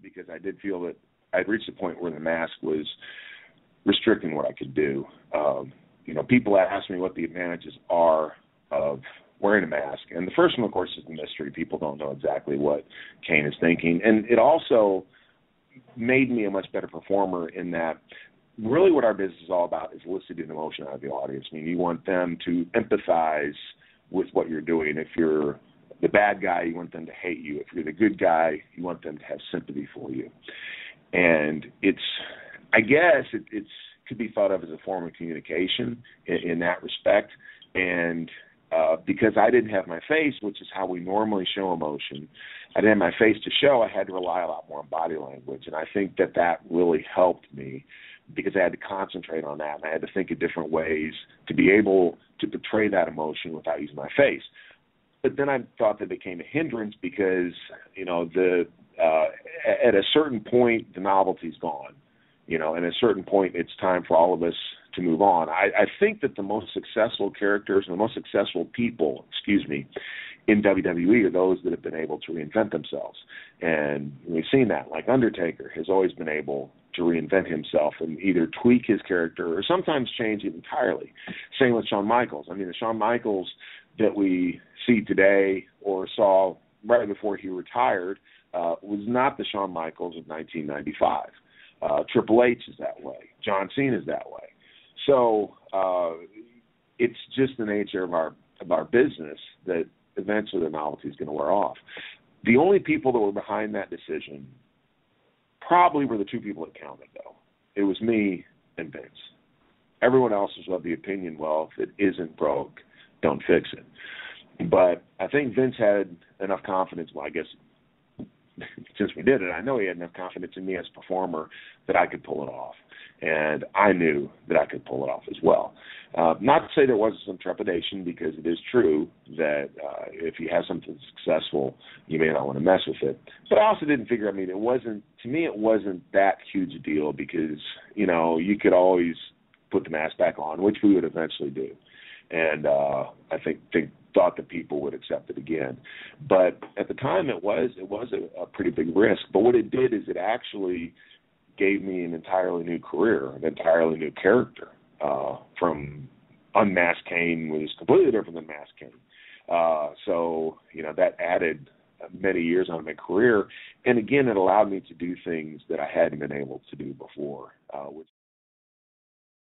because I did feel that I'd reached a point where the mask was restricting what I could do. People ask me what the advantages are of wearing a mask, and the first one, of course, is the mystery. People don't know exactly what Kane is thinking, and it also made me a much better performer in that really what our business is all about is eliciting emotion out of the audience. I mean, you want them to empathize with what you're doing. If you're the bad guy, you want them to hate you. If you're the good guy, you want them to have sympathy for you. And I guess it could be thought of as a form of communication in that respect. And because I didn't have my face, which is how we normally show emotion, I didn't have my face to show, I had to rely a lot more on body language. And I think that really helped me because I had to concentrate on that, and I had to think of different ways to be able to portray that emotion without using my face. But then I thought that became a hindrance because, at a certain point, the novelty's gone. And at a certain point, it's time for all of us to move on. I think that the most successful characters and the most successful people, in WWE are those that have been able to reinvent themselves. And we've seen that. Like Undertaker has always been able to reinvent himself and either tweak his character or sometimes change it entirely. Same with Shawn Michaels. I mean, the Shawn Michaels that we see today or saw right before he retired was not the Shawn Michaels of 1995. Triple H is that way. John Cena is that way. So it's just the nature of our business that eventually the novelty is going to wear off. The only people that were behind that decision probably were the two people that counted, though. It was me and Vince. Everyone else was of the opinion, well, if it isn't broke, don't fix it. But I think Vince had enough confidence, well, I guess since we did it, I know he had enough confidence in me as a performer that I could pull it off. And I knew that I could pull it off as well. Not to say there wasn't some trepidation, because it is true that if you have something successful, you may not want to mess with it. But I also didn't figure, it wasn't that huge a deal because, you could always put the mask back on, which we would eventually do. And I think they thought that people would accept it again. But at the time it was a pretty big risk. But what it did is it actually gave me an entirely new career, an entirely new character. From Unmasked Kane was completely different than Masked Kane. So, that added many years on my career. And again, it allowed me to do things that I hadn't been able to do before, which